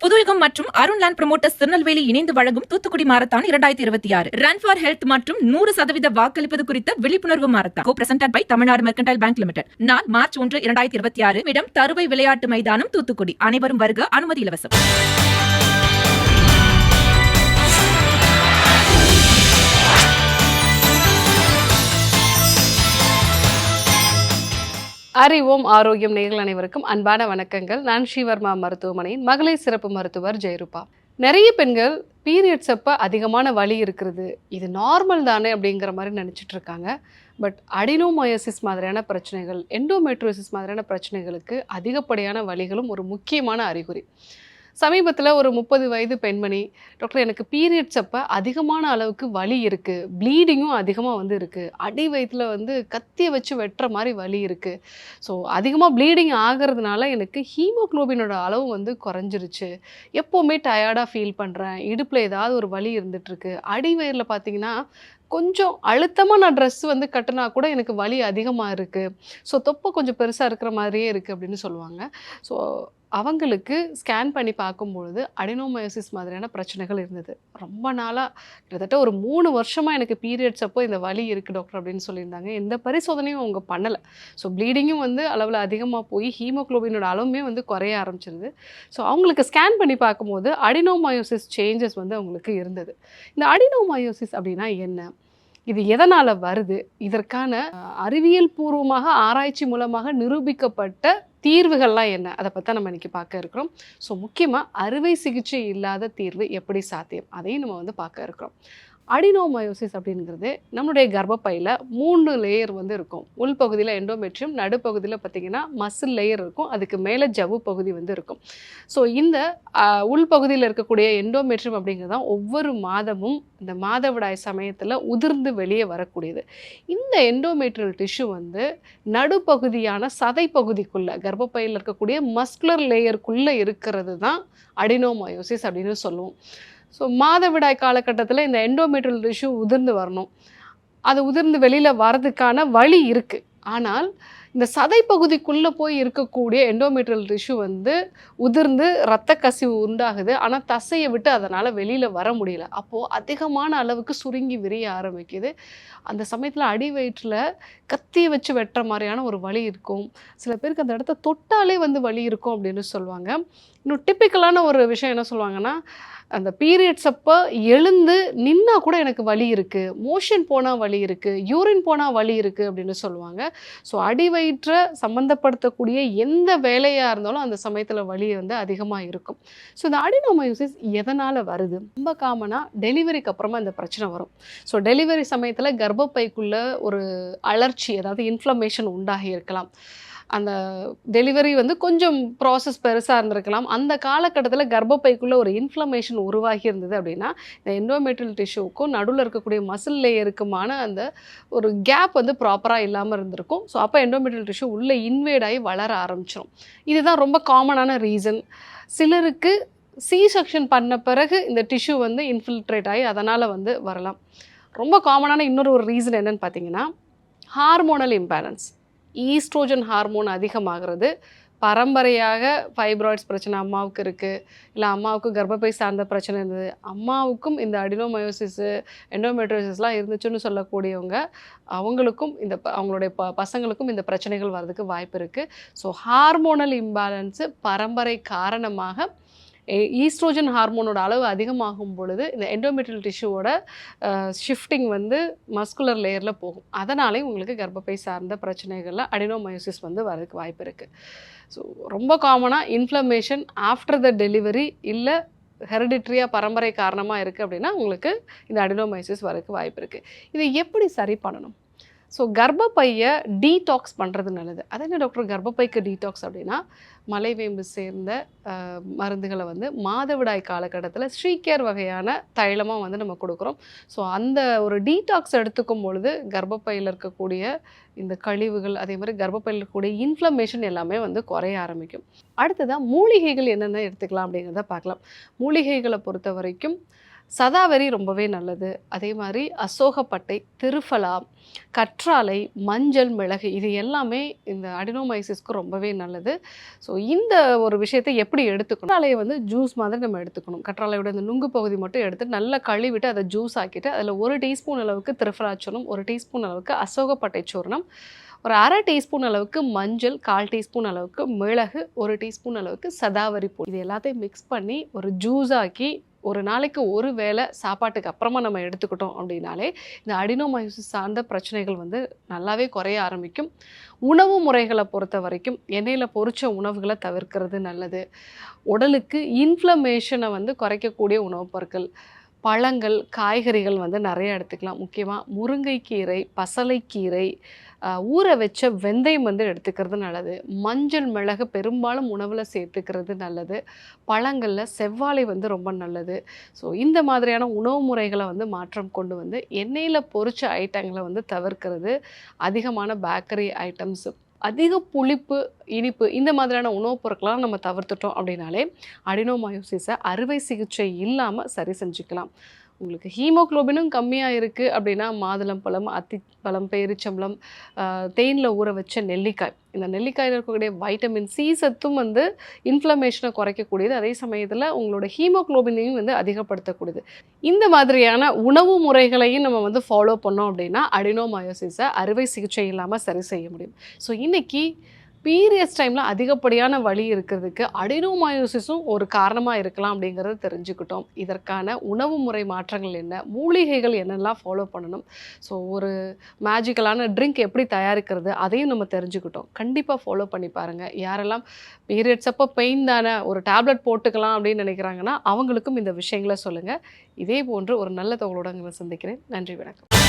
புதுயுகம் மற்றும் Arun land promoters Tirunelveli இணைந்து வழங்கும் Thoothukudi marathon 2026 run for health மற்றும் 100% வாக்களிப்பது குறித்த விழிப்புணர்வு marathon co presented by Tamil Nadu mercantile bank limited. நாள் மார்ச் 1, 2026. இடம் தருவை விளையாட்டு மைதானம், தூத்துக்குடி. அனைவரும் வருக. அனுமதி இலவசம். அறிவோம் ஆரோக்கியம் நேயர்கள் அனைவருக்கும் அன்பான வணக்கங்கள். நான் ஸ்ரீவர்மா மருத்துவமனையின் மகளிர் சிறப்பு மருத்துவர் ஜெயரூபா. நிறைய பெண்கள் பீரியட்ஸ் அப்போ அதிகமான வலி இருக்கிறது, இது நார்மல் தானே அப்படிங்கிற மாதிரி நினச்சிட்டு இருக்காங்க. பட் அடினோமயோசிஸ் மாதிரியான பிரச்சனைகள், எண்டோமெட்ரியோசிஸ் மாதிரியான பிரச்சனைகளுக்கு அதிகப்படியான வலிகளும் ஒரு முக்கியமான அறிகுறி. சமீபத்தில் ஒரு 30 வயது பெண்மணி, டாக்டர் எனக்கு பீரியட்ஸ் அப்போ அதிகமான அளவுக்கு வலி இருக்குது, ப்ளீடிங்கும் அதிகமாக இருக்குது, அடி வயிற்றில் கத்தியை வச்சு வெட்டுற மாதிரி வலி இருக்குது. ஸோ அதிகமாக ப்ளீடிங் ஆகிறதுனால எனக்கு ஹீமோக்ளோபினோட அளவு குறைஞ்சிருச்சு, எப்போவுமே டயர்டாக ஃபீல் பண்ணுறேன், இடுப்பில் ஏதாவது ஒரு வலி இருந்துகிட்ருக்கு, அடி வயிறில் பார்த்தீங்கன்னா கொஞ்சம் அழுத்தமாக நான் ட்ரெஸ் கட்டினா கூட எனக்கு வலி அதிகமாக இருக்குது, ஸோ தொப்பை கொஞ்சம் பெருசாக இருக்கிற மாதிரியே இருக்குது அப்படின்னு சொல்லுவாங்க. ஸோ அவங்களுக்கு ஸ்கேன் பண்ணி பார்க்கும்பொழுது அடினோமயோசிஸ் மாதிரியான பிரச்சனைகள் இருந்தது. ரொம்ப நாளாக கிட்டத்தட்ட ஒரு 3 வருஷமாக எனக்கு பீரியட்ஸ் அப்போ இந்த வலி இருக்குது டாக்டர் அப்படின்னு சொல்லியிருந்தாங்க. எந்த பரிசோதனையும் அவங்க பண்ணலை. ஸோ ப்ளீடிங்கும் அளவில் அதிகமாக போய் ஹீமோக்ளோபினோட அளவுமே குறைய ஆரம்பிச்சிருது. ஸோ அவங்களுக்கு ஸ்கேன் பண்ணி பார்க்கும்போது அடினோமயோசிஸ் சேஞ்சஸ் அவங்களுக்கு இருந்தது. இந்த அடினோமயோசிஸ் அப்படின்னா என்ன, இது எதனால் வருது, இதற்கான அறிவியல் பூர்வமாக ஆராய்ச்சி மூலமாக நிரூபிக்கப்பட்ட தீர்வுகள்லாம் என்ன, அதை பற்றி நம்ம இன்றைக்கி பார்க்க இருக்கிறோம். ஸோ முக்கியமாக அறுவை சிகிச்சை இல்லாத தீர்வு எப்படி சாத்தியம், அதையும் நம்ம பார்க்க இருக்கிறோம். அடினோமயோசிஸ் அப்படிங்கிறது நம்மளுடைய கர்ப்பப்பையில் 3 லேயர் இருக்கும். உள்பகுதியில் எண்டோமெட்ரியம், நடுப்பகுதியில் பார்த்திங்கன்னா மசில் லேயர் இருக்கும், அதுக்கு மேலே ஜவ்வு பகுதி இருக்கும். ஸோ இந்த உள்பகுதியில் இருக்கக்கூடிய எண்டோமெட்ரியம் அப்படிங்கிறது தான் ஒவ்வொரு மாதமும் இந்த மாதவிடாய் சமயத்தில் உதிர்ந்து வெளியே வரக்கூடியது. இந்த எண்டோமெட்ரியல் டிஷ்யூ நடுப்பகுதியான சதை பகுதிக்குள்ளே, கர்ப்பப்பையில் இருக்கக்கூடிய மஸ்குலர் லேயருக்குள்ளே இருக்கிறது தான் அடினோமயோசிஸ் அப்படின்னு சொல்லுவோம். ஸோ மாதவிடாய் காலகட்டத்தில் இந்த எண்டோமெட்ரியல் டிஷ்யூ உதிர்ந்து வரணும். அது உதிர்ந்து வெளியில் வரதுக்கான வழி இருக்குது. ஆனால் இந்த சதை பகுதிக்குள்ளே போய் இருக்கக்கூடிய எண்டோமெட்ரியல் டிஷ்யூ உதிர்ந்து இரத்த கசிவு உண்டாகுது. ஆனால் தசையை விட்டு அதனால் வெளியில் வர முடியல. அப்போது அதிகமான அளவுக்கு சுருங்கி விரிய ஆரம்பிக்குது. அந்த சமயத்தில் அடி வயிற்றில் கத்தியை வச்சு வெட்டுற மாதிரியான ஒரு வலி இருக்கும். சில பேருக்கு அந்த இடத்த தொட்டாலே வலி இருக்கும் அப்படின்னு சொல்லுவாங்க. இன்னும் டிப்பிக்கலான ஒரு விஷயம் என்ன சொல்லுவாங்கன்னா, அந்த பீரியட்ஸ் அப்போ எழுந்து நின்னா கூட எனக்கு வலி இருக்குது, மோஷன் போனால் வலி இருக்குது, யூரின் போனால் வலி இருக்குது அப்படின்னு சொல்லுவாங்க. ஸோ அடி வயிற்றை சம்மந்தப்படுத்தக்கூடிய எந்த வேலையாக இருந்தாலும் அந்த சமயத்தில் வலி அதிகமாக இருக்கும். ஸோ இந்த அடினோமயோசிஸ் எதனால் வருது, ரொம்ப காமனாக டெலிவரிக்கு அப்புறமா இந்த பிரச்சனை வரும். ஸோ டெலிவரி சமயத்தில் கர்ப்பப்பைக்குள்ளே ஒரு அலர்ச்சி, அதாவது இன்ஃப்ளமேஷன் உண்டாகி இருக்கலாம். அந்த டெலிவரி கொஞ்சம் ப்ராசஸ் பெருசாக இருந்திருக்கலாம். அந்த காலகட்டத்தில் கர்ப்பப்பைக்குள்ளே ஒரு இன்ஃப்ளமேஷன் உருவாகி இருந்தது அப்படின்னா இந்த எண்டோமெட்ரியல் டிஷ்யூக்கும் நடுவில் இருக்கக்கூடிய மசில் லேயருக்குமான அந்த ஒரு கேப் ப்ராப்பராக இல்லாமல் இருந்திருக்கும். ஸோ அப்போ எண்டோமெட்ரியல் டிஷ்யூ உள்ளே இன்வேட் ஆகி வளர ஆரம்பிச்சிடும். இதுதான் ரொம்ப காமனான ரீசன். சிலருக்கு சி செக்ஷன் பண்ண பிறகு இந்த டிஷ்யூ இன்ஃபில்ட்ரேட் ஆகி அதனால் வரலாம். ரொம்ப காமனான இன்னொரு ரீசன் என்னன்னு பார்த்தீங்கன்னா, ஹார்மோனல் இம்பேலன்ஸ். ஈஸ்ட்ரோஜன் ஹார்மோன் அதிகமாகிறது. பரம்பரையாக ஃபைப்ராய்ட்ஸ் பிரச்சனை அம்மாவுக்கு இருக்குது, இல்லை அம்மாவுக்கு கர்ப்பப்பை சார்ந்த பிரச்சனை இருந்தது, அம்மாவுக்கும் இந்த அடினோமயோசிஸு எண்டோமெட்ரியோசிஸ்லாம் இருந்துச்சுன்னு சொல்லக்கூடியவங்க அவங்களுக்கும் அவங்களுடைய பசங்களுக்கும் இந்த பிரச்சனைகள் வர்றதுக்கு வாய்ப்பு இருக்குது. ஸோ ஹார்மோனல் இம்பேலன்ஸு பரம்பரை காரணமாக ஈஸ்ட்ரோஜன் ஹார்மோனோட அளவு அதிகமாகும் பொழுது இந்த எண்டோமெட்ரியல் டிஷ்யூவோட ஷிஃப்டிங் மஸ்குலர் லேயரில் போகும். அதனாலே உங்களுக்கு கர்ப்பப்பை சார்ந்த பிரச்சனைகளில் அடினோமயோசிஸ் வரதுக்கு வாய்ப்பு இருக்குது. ஸோ ரொம்ப காமனாக இன்ஃப்ளமேஷன் ஆஃப்டர் த டெலிவரி, இல்லை ஹெரிடிட்ரியாக பரம்பரை காரணமாக இருக்குது அப்படின்னா உங்களுக்கு இந்த அடினோமயோசிஸ் வரதுக்கு வாய்ப்பு இருக்குது. இதை எப்படி சரி பண்ணணும்? ஸோ கர்ப்பப்பையை டீடாக்ஸ் பண்ணுறது நல்லது. அது என்ன டாக்டர் கர்ப்பப்பைக்கு டீடாக்ஸ் அப்படின்னா, மலைவேம்பு சேர்ந்த மருந்துகளை மாதவிடாய் காலகட்டத்தில் ஸ்ரீகேர் வகையான தைலமாக நம்ம கொடுக்குறோம். ஸோ அந்த ஒரு டீடாக்ஸ் எடுத்துக்கும் பொழுது கர்ப்பப்பையில் இருக்கக்கூடிய இந்த கழிவுகள், அதே மாதிரி கர்ப்பப்பையில் இருக்கக்கூடிய இன்ஃப்ளமேஷன் எல்லாமே குறைய ஆரம்பிக்கும். அடுத்ததாக மூலிகைகள் என்னென்ன எடுத்துக்கலாம் அப்படிங்கிறத பார்க்கலாம். மூலிகைகளை பொறுத்த வரைக்கும் சதாவரி ரொம்பவே நல்லது. அதே மாதிரி அசோகப்பட்டை, திரிஃபலா, கற்றாழை, மஞ்சள், மிளகு இது எல்லாமே இந்த அடினோமைசிஸ்க்கு ரொம்பவே நல்லது. ஸோ இந்த ஒரு விஷயத்தை எப்படி எடுத்துக்கணும்? கற்றாழைய வந்து ஜூஸ் மாதிரி நம்ம எடுத்துக்கணும். கற்றாழையோட இந்த நுங்கு பகுதி மட்டும் எடுத்து நல்லா கழுவிட்டு அதை ஜூஸ் ஆக்கிட்டு அதில் 1 டீஸ்பூன் அளவுக்கு திரிஃபலா சூர்ணம், 1 டீஸ்பூன் அளவுக்கு அசோகப்பட்டை சூர்ணம், ஒரு 1/2 டீஸ்பூன் அளவுக்கு மஞ்சள், 1/4 டீஸ்பூன் அளவுக்கு மிளகு, 1 டீஸ்பூன் அளவுக்கு சதாவரி பொடி இது எல்லாத்தையும் மிக்ஸ் பண்ணி ஒரு ஜூஸ் ஆக்கி ஒரு நாளைக்கு ஒரு வேளை சாப்பாட்டுக்கு அப்புறமா நம்ம எடுத்துக்கிட்டோம் அப்படின்னாலே இந்த அடினோமைசிஸ் சார்ந்த பிரச்சனைகள் வந்து நல்லாவே குறைய ஆரம்பிக்கும். உணவு முறைகளை பொறுத்த வரைக்கும் எண்ணெயில் பொரிச்ச உணவுகளை தவிர்க்கிறது நல்லது. உடலுக்கு இன்ஃப்ளமேஷனை வந்து குறைக்கக்கூடிய உணவுப் பொருட்கள், பழங்கள், காய்கறிகள் வந்து நிறைய எடுத்துக்கலாம். முக்கியமாக முருங்கைக்கீரை, பசலைக்கீரை, ஊற வச்ச வெந்தயம் வந்து எடுத்துக்கிறது நல்லது. மஞ்சள், மிளகு பெரும்பாலும் உணவில் சேர்த்துக்கிறது நல்லது. பழங்களில் செவ்வாழை வந்து ரொம்ப நல்லது. ஸோ இந்த மாதிரியான உணவு முறைகளை வந்து மாற்றம் கொண்டு வந்து எண்ணெயில் பொரிச்ச ஐட்டங்களை வந்து தவிர்க்கிறது, அதிகமான பேக்கரி ஐட்டம்ஸ், அதிக புளிப்பு, இனிப்பு இந்த மாதிரியான உணவுப் பொருட்களாம் நம்ம தவிர்த்துட்டோம் அப்படின்னாலே அடினோமயோசிஸை அறுவை சிகிச்சை இல்லாமல் சரி செஞ்சுக்கலாம். உங்களுக்கு ஹீமோகுளோபினும் கம்மியாக இருக்குது அப்படின்னா மாதுளம்பழம், அத்திப்பழம், பேரிச்சம்பழம், தேனில் ஊற வச்ச நெல்லிக்காய், இந்த நெல்லிக்காயில் இருக்கக்கூடிய வைட்டமின் சி சத்தும் வந்து இன்ஃப்ளமேஷனை குறைக்கக்கூடியது. அதே சமயத்தில் உங்களோட ஹீமோகுளோபினையும் வந்து அதிகப்படுத்தக்கூடியது. இந்த மாதிரியான உணவு முறைகளையும் நம்ம வந்து ஃபாலோ பண்ணோம் அப்படின்னா அடினோமயோசிஸை அறுவை சிகிச்சை இல்லாமல் சரி செய்ய முடியும். ஸோ இன்றைக்கி பீரியட்ஸ் டைமில் அதிகப்படியான வலி இருக்கிறதுக்கு அடினோமயோசிஸும் ஒரு காரணமாக இருக்கலாம் அப்படிங்கிறத தெரிஞ்சுக்கிட்டோம். இதற்கான உணவு முறை மாற்றங்கள் என்ன, மூலிகைகள் என்னெல்லாம் ஃபாலோ பண்ணணும், ஸோ ஒரு மேஜிக்கலான ட்ரிங்க் எப்படி தயாரிக்கிறது அதையும் நம்ம தெரிஞ்சுக்கிட்டோம். கண்டிப்பாக ஃபாலோ பண்ணி பாருங்கள். யாரெல்லாம் பீரியட்ஸ் அப்போ பெயின் தானே ஒரு டேப்லெட் போட்டுக்கலாம் அப்படின்னு நினைக்கிறாங்கன்னா அவங்களுக்கும் இந்த விஷயங்களை சொல்லுங்கள். இதே போன்று ஒரு நல்ல தகவலோடு உங்களை சந்திக்கிறேன். நன்றி, வணக்கம்.